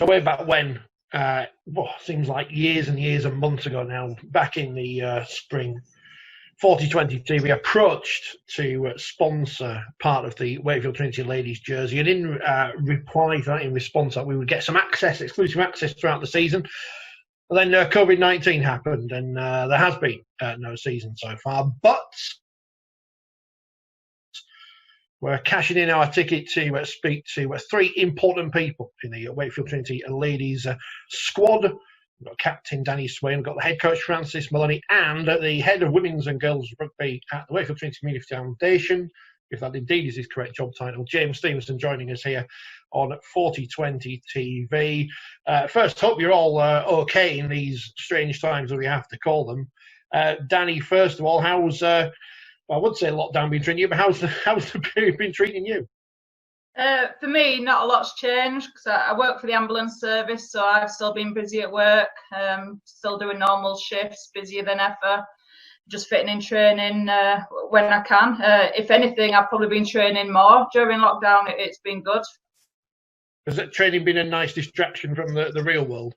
So way back when, seems like years and years and months ago now, back in the spring, 4020 TV approached to sponsor part of the Wakefield Trinity Ladies jersey, and in reply to that, in response to that, we would get some access, exclusive access throughout the season. And then COVID-19 happened, and there has been no season so far. But we're cashing in our ticket to speak to three important people in the Wakefield Trinity Ladies squad. We've got Captain Dani Swaine, we've got the head coach Francis Maloney, and the head of Women's and Girls Rugby at the Wakefield Trinity Community Foundation, if that indeed is his correct job title, James Stephenson, joining us here on 4020 TV. First, hope you're all okay in these strange times, as we have to call them. Dani, first of all, how's I would say lockdown been treating you, but how's the period been treating you? For me, not a lot's changed because I work for the ambulance service, so I've still been busy at work, still doing normal shifts, busier than ever, just fitting in training when I can. If anything, I've probably been training more during lockdown. It's been good. Has that training been a nice distraction from the real world?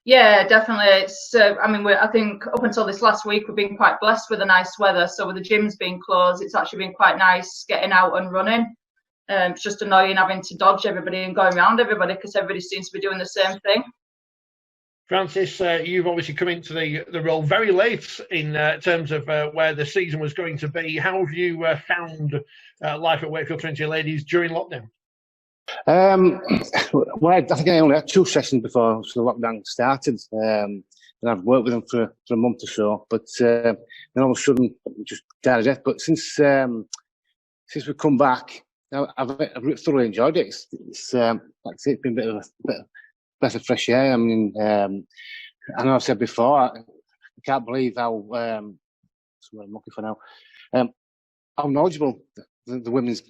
Yeah, definitely. It's. I think up until this last week, we've been quite blessed with the nice weather. So with the gyms being closed, it's actually been quite nice getting out and running. It's just annoying having to dodge everybody and going around everybody because everybody seems to be doing the same thing. Francis, you've obviously come into the role very late in terms of where the season was going to be. How have you found life at Wakefield Trinity Ladies during lockdown? Well, I think I only had 2 sessions before the lockdown started. And I've worked with them for a month or so, but then all of a sudden, just died of death. But since we've come back, I've thoroughly enjoyed it. It's like I say, it's been a bit of a breath of fresh air. I mean, I know I've said before, I can't believe how that's what I'm looking for now. How knowledgeable the women's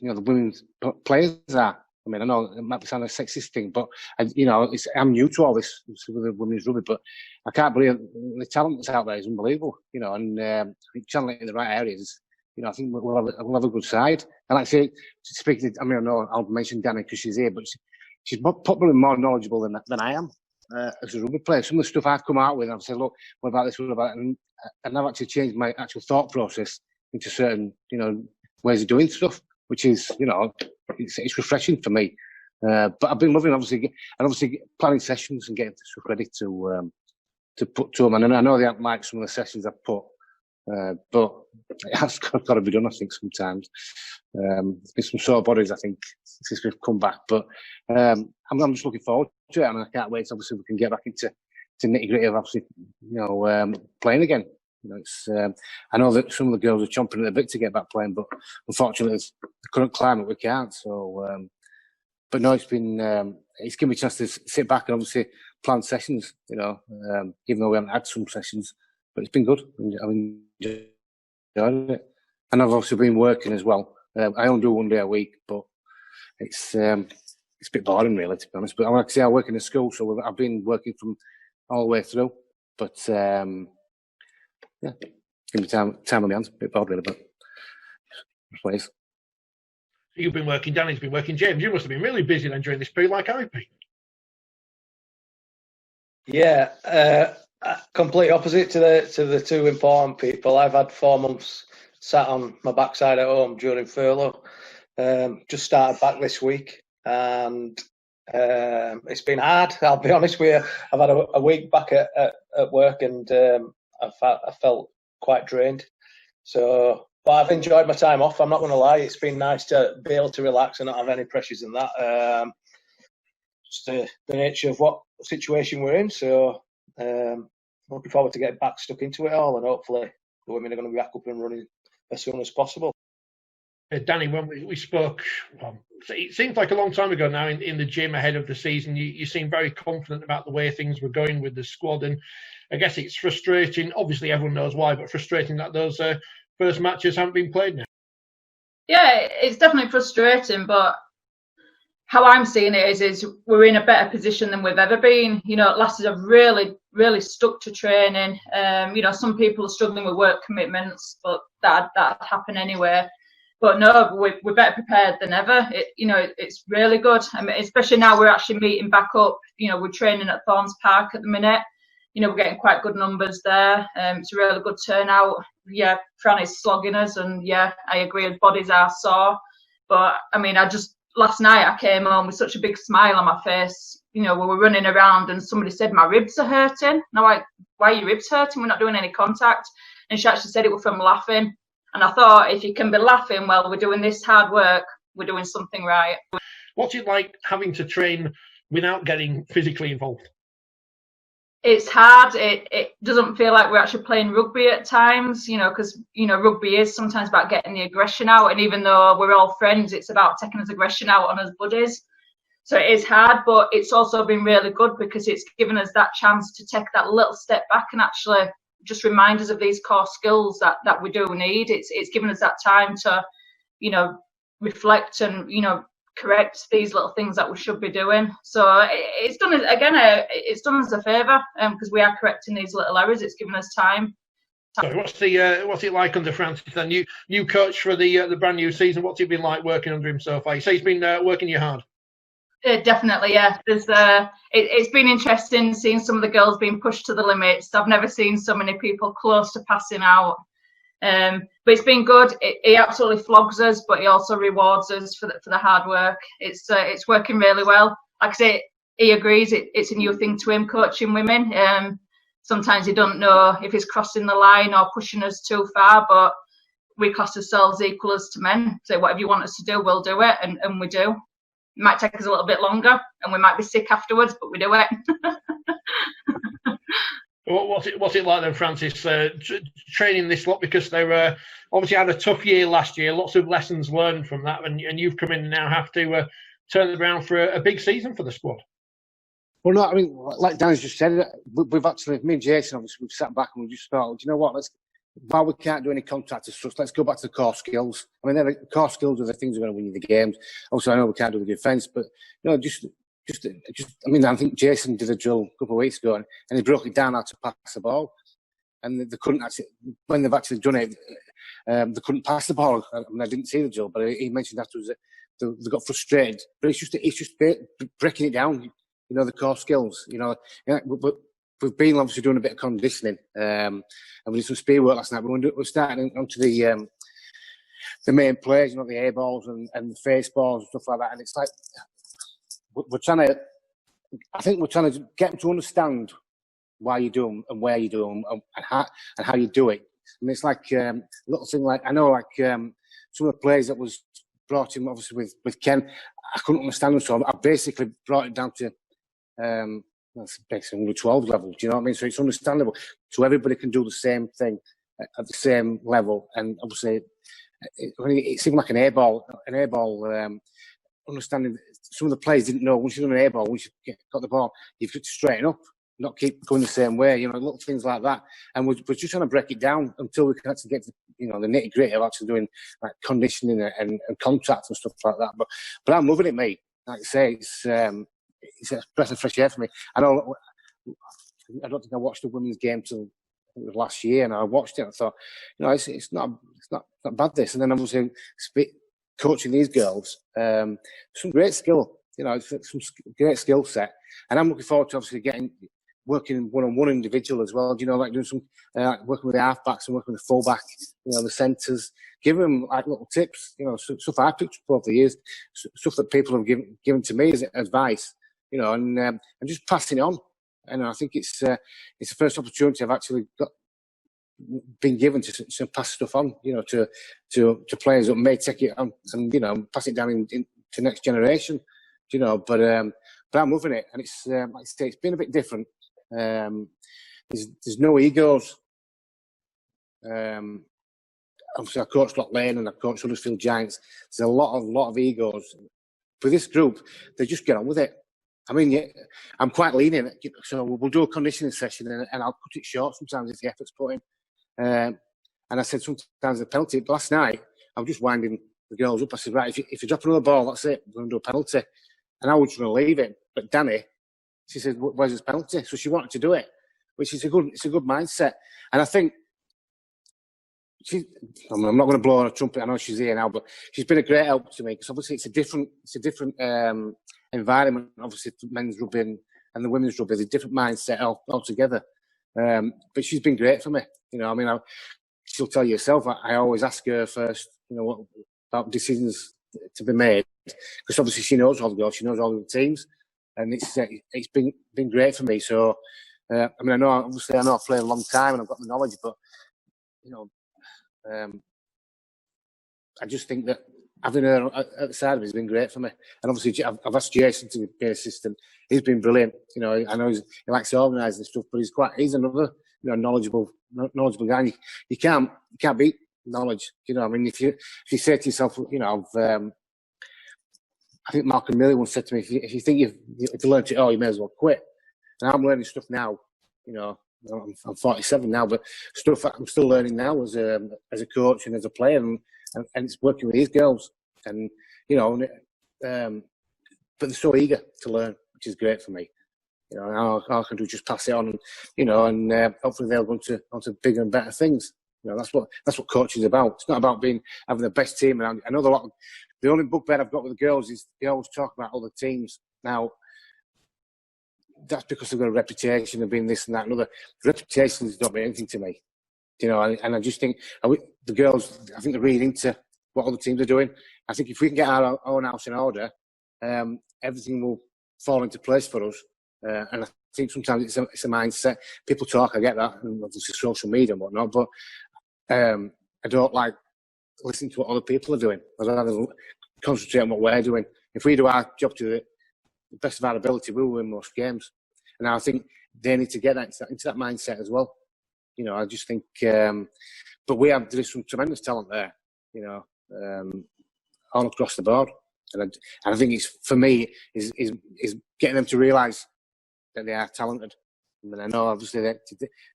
players are. I mean, I know it might sound a sexist thing, but I'm new to all this with the women's rugby, but I can't believe the talent that's out there is unbelievable. And I think channeling it in the right areas. I think we'll have a good side. And like I say, speaking, I know I'll mention Dani because she's here, but she's probably more knowledgeable than I am as a rugby player. Some of the stuff I've come out with, I've said, look, what about this, what about that? And I've actually changed my actual thought process into certain, ways of doing stuff, which is, it's refreshing for me. But I've been loving, obviously planning sessions and getting stuff ready to put to them. And I know they haven't liked some of the sessions I've put. But it has got to be done, I think, sometimes. There's been some sore bodies, I think, since we've come back. But I'm just looking forward to it, and I can't wait. Obviously, we can get back into nitty gritty of obviously, playing again. It's. I know that some of the girls are chomping at the bit to get back playing, but unfortunately, it's the current climate, we can't. So, but no, it's given me a chance to sit back and obviously plan sessions. Even though we haven't had some sessions. But it's been good. I've enjoyed it. And I've obviously been working as well. I only do 1 day a week, but it's a bit boring, really, to be honest. But like I say, I work in a school, so I've been working from all the way through. But, give me time on my hands. A bit bored, really, but please. You've been working, Dani's been working. James, you must have been really busy then during this period, like I've been. Yeah, complete opposite to the two important people. I've had 4 months sat on my backside at home during furlough. Just started back this week, and it's been hard. I'll be honest with you. I've had a week back at work, and I felt quite drained. So, but I've enjoyed my time off. I'm not going to lie. It's been nice to be able to relax and not have any pressures in that. Just the nature of what situation we're in. So. Looking forward to getting back stuck into it all, and hopefully the women are going to be back up and running as soon as possible. Dani, when we spoke, it seems like a long time ago now in the gym ahead of the season, you seem very confident about the way things were going with the squad, and I guess it's frustrating. Obviously, everyone knows why, but frustrating that those first matches haven't been played now. Yeah, it's definitely frustrating, but how I'm seeing it is we're in a better position than we've ever been. Lasses have really, really stuck to training. Some people are struggling with work commitments, but that'd happen anyway. But no, we're better prepared than ever. It's really good. I mean, especially now we're actually meeting back up. We're training at Thorns Park at the minute. We're getting quite good numbers there. It's a really good turnout. Yeah, Fran is slogging us, and yeah, I agree. His bodies are sore, but I mean, last night I came home with such a big smile on my face. We were running around, and somebody said my ribs are hurting. And I'm like, why are your ribs hurting? We're not doing any contact. And she actually said it was from laughing. And I thought, if you can be laughing while we're doing this hard work, we're doing something right. What's it like having to train without getting physically involved? It's hard. It doesn't feel like we're actually playing rugby at times, because, rugby is sometimes about getting the aggression out. And even though we're all friends, it's about taking his aggression out on us buddies. So it is hard, but it's also been really good because it's given us that chance to take that little step back and actually just remind us of these core skills that we do need. It's given us that time to, reflect and, correct these little things that we should be doing. So it's done us a favour because we are correcting these little errors. It's given us time. So what's it like under Francis? Then new coach for the brand new season. What's it been like working under him so far? You say he's been working you hard. Definitely, yeah. It's been interesting seeing some of the girls being pushed to the limits. I've never seen so many people close to passing out. But it's been good. He absolutely flogs us, but he also rewards us for the hard work. It's working really well. Like I say, he agrees. It's a new thing to him, coaching women. Sometimes you don't know if he's crossing the line or pushing us too far, but we class ourselves equal as to men. So whatever you want us to do, we'll do it, and we do. It might take us a little bit longer, and we might be sick afterwards, but we do it. What's it like then, Francis, training this lot? Because they were obviously had a tough year last year, lots of lessons learned from that, and you've come in and now have to turn it around for a big season for the squad. Well, no, I mean, like Dan's just said, we've actually, me and Jason, obviously, we've sat back and we just thought, you know what, while we can't do any contact as such, let's go back to the core skills. I mean, the core skills are the things that are going to win you the games. Also, I know we can't do the defence, but just. I mean, I think Jason did a drill a couple of weeks ago, and he broke it down how to pass the ball, and they couldn't actually. When they've actually done it, they couldn't pass the ball. I mean, I didn't see the drill, but he mentioned afterwards that they got frustrated. But it's just breaking it down. The core skills. We've been obviously doing a bit of conditioning, and we did some speed work last night. But we're starting onto the main plays, the air balls and the face balls and stuff like that. And it's like we're trying to get them to understand why you do them and where you do them and how you do it. And it's like a little thing like, I know like some of the plays that was brought in obviously with Ken, I couldn't understand them, so I basically brought it down to that's basically under 12 level. Do you know what I mean? So it's understandable. So everybody can do the same thing at the same level. And obviously, it's even like an air ball. Understanding some of the players didn't know once you've done an air ball, once you've got the ball, you've got to straighten up, not keep going the same way. Little things like that. And we're just trying to break it down until we can actually get to the nitty gritty of actually doing like conditioning and contact and stuff like that. But I'm loving it, mate. Like I say, it's a breath of fresh air for me. I don't think I watched the women's game till last year, and I watched it and I thought, it's not bad this. And then obviously coaching these girls, some great skill, some great skill set, and I'm looking forward to obviously working one-on-one individual as well. Like doing some working with the halfbacks and working with the fullback, the centres, giving them like little tips, stuff I picked up over the years, stuff that people have given to me as advice, and just passing it on. And I think it's the first opportunity I've actually been given to pass stuff on, to players that may take it on and pass it down to next generation, But I'm loving it, and it's like I say, it's been a bit different. There's no egos. Obviously, I coached Lock Lane and I coached Huddersfield Giants. There's a lot of egos. For this group, they just get on with it. I mean, yeah, I'm quite lenient, so we'll do a conditioning session and I'll cut it short sometimes if the effort's put in. And I said sometimes a penalty. But last night, I was just winding the girls up. I said, right, if you drop another ball, that's it. We're going to do a penalty. And I was just going to leave it. But Dani, she said, where's this penalty? So she wanted to do it, which is a good mindset. And I think I'm not going to blow on a trumpet. I know she's here now, but she's been a great help to me because obviously it's a different environment. Obviously, for men's rugby and the women's rugby, there's a different mindset altogether. But she's been great for me. You know, I mean, she'll tell you herself. I always ask her first, you know, what about decisions to be made, because obviously she knows all the girls, she knows all the teams, and it's been great for me. So, I mean, I know I've played a long time and I've got the knowledge, but you know, I just think that having her at the side of me has been great for me. And obviously, I've asked Jason to be an assistant. He's been brilliant. You know, I know he likes to organise and stuff, but he's another, you know, knowledgeable guy. You can't beat knowledge. You know, I mean, if you say to yourself, you know, I think Malcolm Miller once said to me, if you think you've learned it all, you may as well quit. And I'm learning stuff now. You know, I'm 47 now, but stuff I'm still learning now as a coach and as a player, and it's working with these girls, and you know, but they're so eager to learn, which is great for me. You know, all I can do is just pass it on, and you know, and hopefully they'll go onto bigger and better things. You know, that's what coaching is about. It's not about having the best team. And I know the only bugbear I've got with the girls is they always talk about other teams. Now, that's because they've got a reputation of being this and that and other. Reputations don't mean anything to me. You know, and I just think the girls, I think they're reading into what other teams are doing. I think if we can get our own house in order, everything will fall into place for us. And I think sometimes it's a mindset. People talk, I get that, and obviously social media and whatnot, but I don't like listening to what other people are doing. I'd rather concentrate on what we're doing. If we do our job to the best of our ability, we'll win most games. And I think they need to get into that mindset as well. You know, I just think, but there's some tremendous talent there, you know, all across the board. And I think it's, for me, is getting them to realise that they are talented. I mean, I know obviously they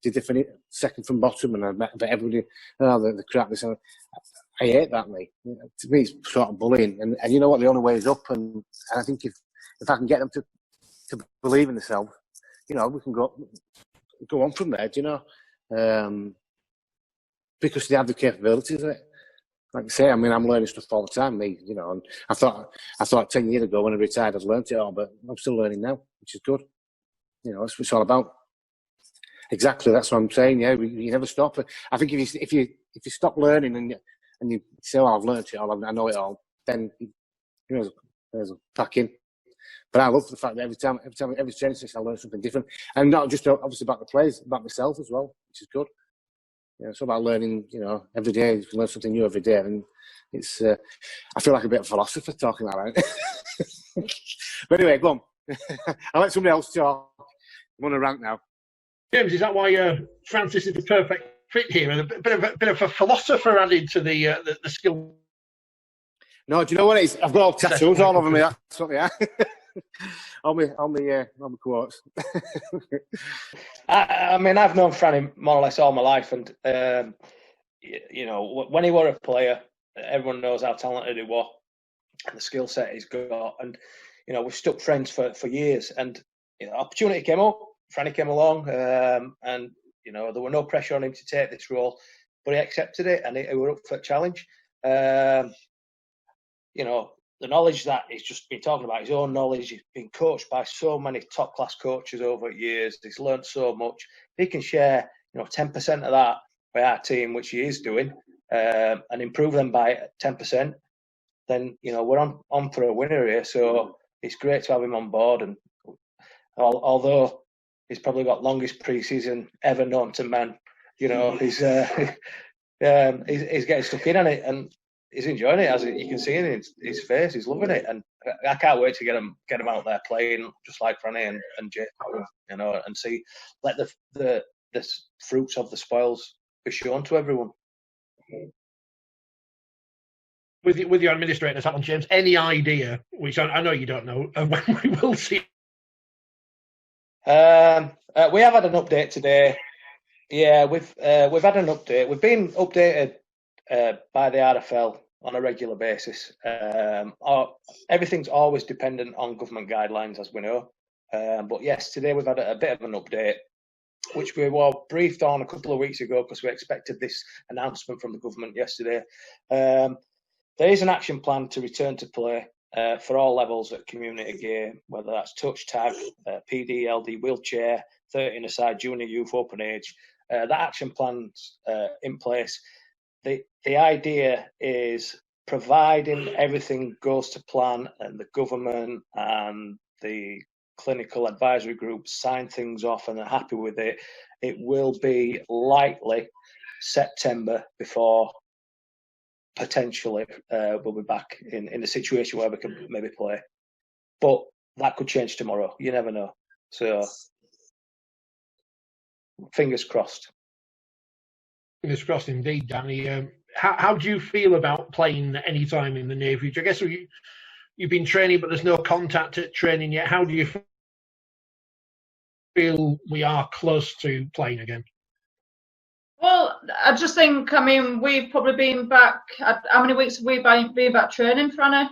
did second from bottom, and I bet everybody, the crap. I hate that, mate. To me, it's sort of bullying, and you know what? The only way is up, and I think if I can get them to believe in themselves, you know, we can go on from there. Do you know? Because they have the capabilities of it. Like I say, I mean, I'm learning stuff all the time. You know, and I thought 10 years ago when I retired, I'd learnt it all, but I'm still learning now, which is good. You know, that's what it's all about. Exactly, that's what I'm saying. Yeah, you never stop. I think if you stop learning and you say, "Oh, I've learnt it all, I know it all," then you know, there's a pack in. But I love the fact that every training session, I learn something different, and not just obviously about the players, about myself as well, which is good. You know, it's all about learning. You know, every day you can learn something new every day, and it's. I feel like a bit of a philosopher talking like that. But anyway, go on. I'll let somebody else talk. I'm on a rant now. James, is that why Francis is the perfect fit here? And a bit of a philosopher added to the skill. No, do you know what it is? I've got all tattoos all over me. That's what they are. on my quotes. I mean, I've known Franny more or less all my life, and you know, when he were a player, everyone knows how talented he was and the skill set he's got, and you know, we've stuck friends for years. And you know, opportunity came up, Franny came along, and you know, there were no pressure on him to take this role, but he accepted it, and he were up for a challenge. You know, the knowledge that he's just been talking about, his own knowledge, he's been coached by so many top-class coaches over years, he's learned so much. If he can share, you know, 10% of that by our team, which he is doing, and improve them by 10%, then, you know, we're on for a winner here. So it's great to have him on board. And although he's probably got longest pre-season ever known to man, you know, he's getting stuck in on it, and he's enjoying it, as you can see in his face. He's loving it, and I can't wait to get him out there playing just like Franny and Jay, you know, and let the fruits of the spoils be shown to everyone. With your administrators, Alan, James, any idea, which I know you don't know, when we will see? We have had an update today. Yeah, we've had an update. We've been updated by the RFL on a regular basis. Everything's always dependent on government guidelines, as we know. But yes, today we've had a bit of an update. which we were briefed on a couple of weeks ago because we expected this announcement from the government yesterday. There is an action plan to return to play for all levels at community game, whether that's touch, tag, PD, LD, wheelchair, 13 aside, junior, youth, open age. That action plan's in place. The idea is, providing everything goes to plan and the government and the clinical advisory group sign things off and are happy with it, it will be likely September before potentially we'll be back in a situation where we can maybe play. But that could change tomorrow. You never know. So fingers crossed. Fingers crossed indeed, Dani. How do you feel about playing any time in the near future? I guess you've been training, but there's no contact at training yet. How do you feel we are close to playing again? Well, I just think, I mean, we've probably been back. How many weeks have we been back training, Franny?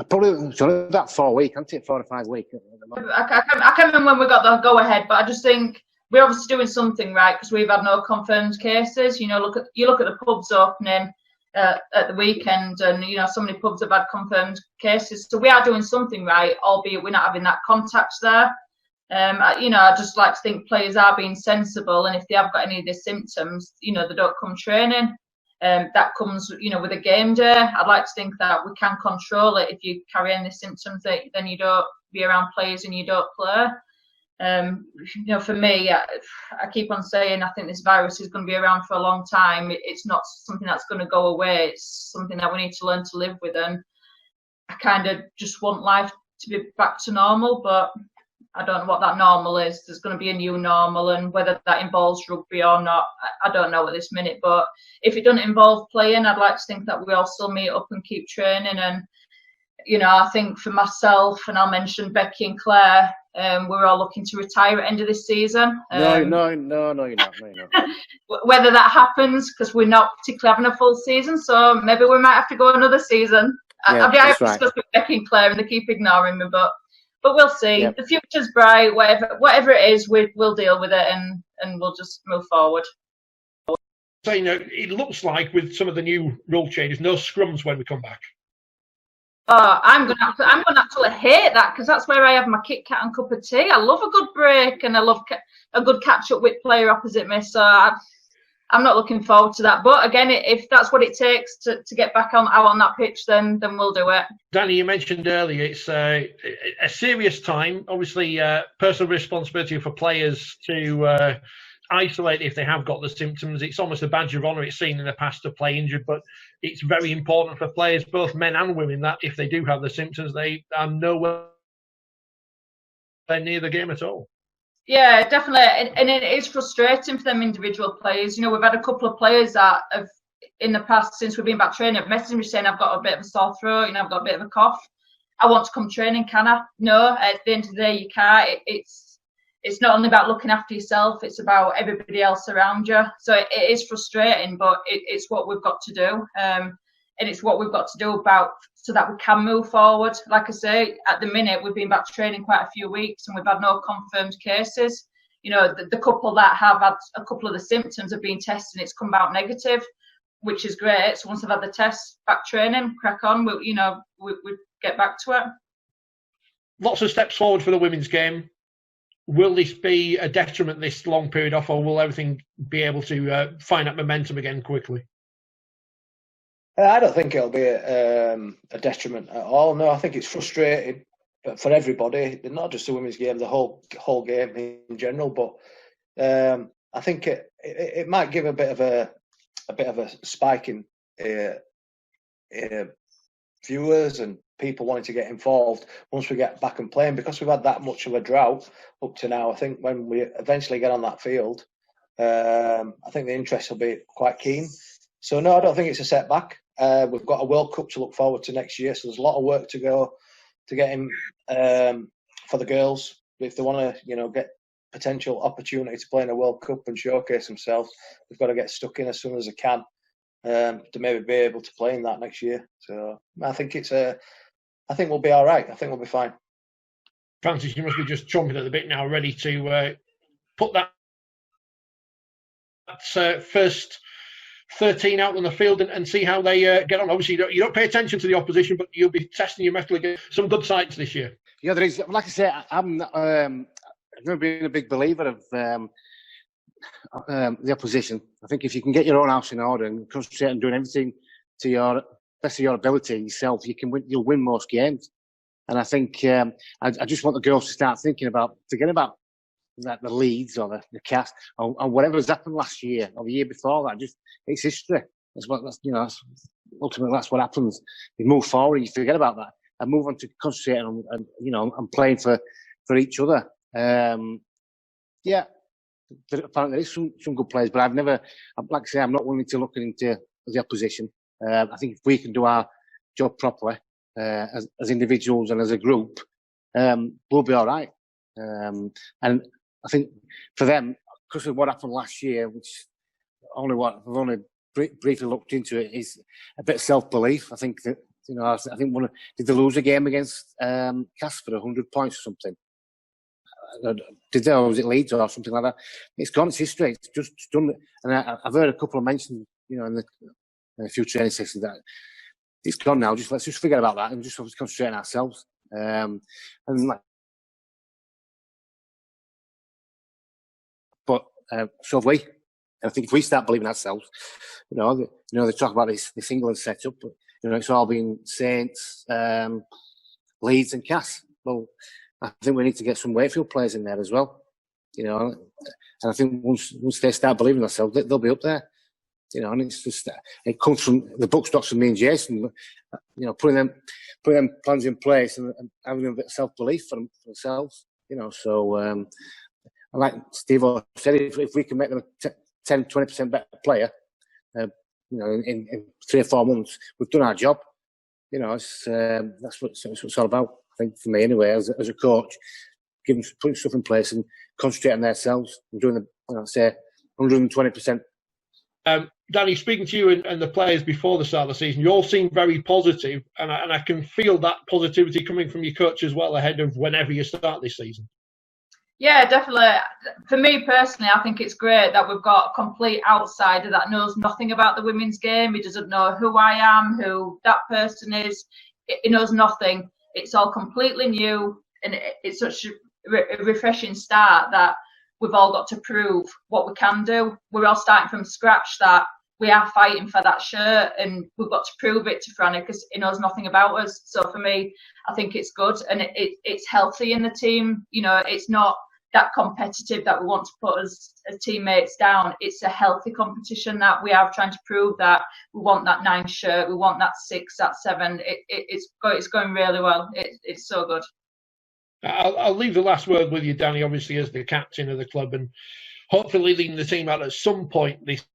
Probably it's only about 4 weeks, hasn't it? 4 to 5 weeks. I can't remember when we got the go ahead, but I just think we're obviously doing something right because we've had no confirmed cases. You know, look at the pubs opening at the weekend, and you know, so many pubs have had confirmed cases. So we are doing something right, albeit we're not having that contact there. You know, I just like to think players are being sensible, and if they have got any of the symptoms, you know, they don't come training. That comes, you know, with a game day. I'd like to think that we can control it. If you carry any symptoms, then you don't be around players and you don't play. You know, for me, I keep on saying I think this virus is going to be around for a long time. It's not something that's going to go away. It's something that we need to learn to live with, and I kind of just want life to be back to normal, but I don't know what that normal is. There's going to be a new normal, and whether that involves rugby or not, I don't know at this minute. But if it doesn't involve playing, I'd like to think that we all still meet up and keep training. And, you know, I think for myself, and I'll mention Becky and Claire, we're all looking to retire at the end of this season. No, you're not. No, you're not. Whether that happens, because we're not particularly having a full season, so maybe we might have to go another seson. Yeah, I've discussed with Becky and Claire, and they keep ignoring me, but we'll see. Yep. The future's bright. Whatever it is, we'll deal with it, and we'll just move forward. So, you know, it looks like with some of the new rule changes, no scrums when we come back. Oh, I'm gonna actually hate that, because that's where I have my Kit Kat and cup of tea. I love a good break, and I love a good catch up with player opposite me. So I'm not looking forward to that. But again, if that's what it takes to get back out on that pitch, then we'll do it. Dani, you mentioned earlier it's a serious time. Obviously, personal responsibility for players to isolate if they have got the symptoms. It's almost a badge of honour. It's seen in the past to play injured, but it's very important for players, both men and women, that if they do have the symptoms, they are nowhere near the game at all. Yeah, definitely, and it is frustrating for them individual players. You know, we've had a couple of players that have, in the past, since we've been back training, have messaged me saying, I've got a bit of a sore throat, you know, I've got a bit of a cough. I want to come training, can I? No, at the end of the day, you can't. It's not only about looking after yourself, it's about everybody else around you. So it is frustrating, but it's what we've got to do. And it's what we've got to do so that we can move forward. Like I say, at the minute, we've been back training quite a few weeks and we've had no confirmed cases. You know, the couple that have had a couple of the symptoms have been tested and it's come out negative, which is great. So once I've had the test, back training, crack on, we get back to it. Lots of steps forward for the women's game. Will this be a detriment, this long period off, or will everything be able to find that momentum again quickly? I don't think it'll be a detriment at all. No, I think it's frustrating for everybody, not just the women's game, the whole game in general. But I think it might give a bit of a spike in viewers and people wanting to get involved once we get back and playing, because we've had that much of a drought up to now. I think when we eventually get on that field, I think the interest will be quite keen. So no, I don't think it's a setback. We've got a World Cup to look forward to next year, so there's a lot of work to go to get him for the girls. If they want to, get potential opportunity to play in a World Cup and showcase themselves, they've got to get stuck in as soon as they can to maybe be able to play in that next year. So I think I think we'll be all right. I think we'll be fine. Francis, you must be just chomping at the bit now, ready to put that first 13 out on the field and see how they get on. Obviously, you don't pay attention to the opposition, but you'll be testing your mettle against some good sides this year. Yeah, there is. Like I say, I've never been a big believer of the opposition. I think if you can get your own house in order and concentrate on doing everything to your best of your ability yourself, you'll win most games. And I think I just want the girls to start thinking about, forget about the Leeds or the cast or whatever's happened last year or the year before that. Just it's history. Ultimately that's what happens. You move forward, you forget about that, and move on to concentrating on and playing for each other. Yeah, apparently there is some good players, but I've never, like I say, I'm not willing to look into the opposition. I think if we can do our job properly as individuals and as a group, we'll be all right. And I think for them, because of what happened last year, which I've only briefly looked into it, is a bit of self-belief. I think that, I think did they lose a game against Cass for 100 points or something? Did they, or was it Leeds or something like that? It's gone, it's history. It's just done. And I've heard a couple of mentions, in a few training sessions that it's gone now. Let's just forget about that and just concentrate on ourselves. So have we. And I think if we start believing ourselves, they talk about this England setup, but it's all been Saints, Leeds, and Cass. Well, I think we need to get some Wakefield players in there as well. And I think once they start believing themselves, they'll be up there. And it's just it comes from the buck stops from me and Jason. Putting them plans in place and having a bit of self belief for themselves. So. Like Steve said, if we can make them a 10-20% better player, in 3 or 4 months, we've done our job. That's what it's all about. I think for me, anyway, as a coach, putting stuff in place and concentrating on themselves and doing 120%. Dani, speaking to you and the players before the start of the season, you all seem very positive, and I can feel that positivity coming from your coach as well ahead of whenever you start this season. Yeah, definitely. For me personally, I think it's great that we've got a complete outsider that knows nothing about the women's game. He doesn't know who I am, who that person is. He knows nothing. It's all completely new, and it's such a refreshing start that we've all got to prove what we can do. We're all starting from scratch, that we are fighting for that shirt, and we've got to prove it to Franny because he knows nothing about us. So for me, I think it's good, and it's healthy in the team. It's not that competitive that we want to put us as teammates down. It's a healthy competition that we are trying to prove that we want that 9 shirt, we want that 6, that 7. It's going really well. It's so good. I'll leave the last word with you, Dani, obviously as the captain of the club, and hopefully leading the team out at some point this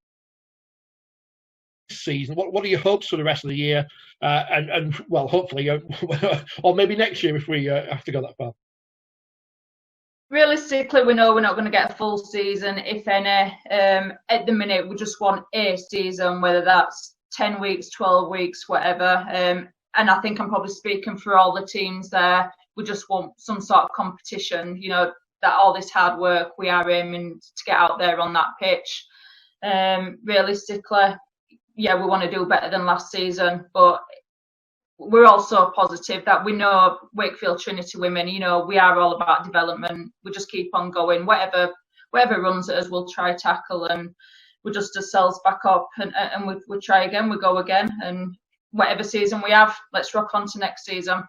season. What are your hopes for the rest of the year, and hopefully, or maybe next year if we have to go that far? Realistically, we know we're not going to get a full season, if any. At the minute, we just want a season, whether that's 10 weeks, 12 weeks, whatever. And I think I'm probably speaking for all the teams there. We just want some sort of competition, that all this hard work, we are aiming to get out there on that pitch. Realistically, yeah, we want to do better than last season, but we're also positive that we know Wakefield Trinity women, we are all about development. We just keep on going. Whatever runs at us, we'll try tackle, and we just ourselves back up and we try again, we go again. And whatever season we have, let's rock on to next season.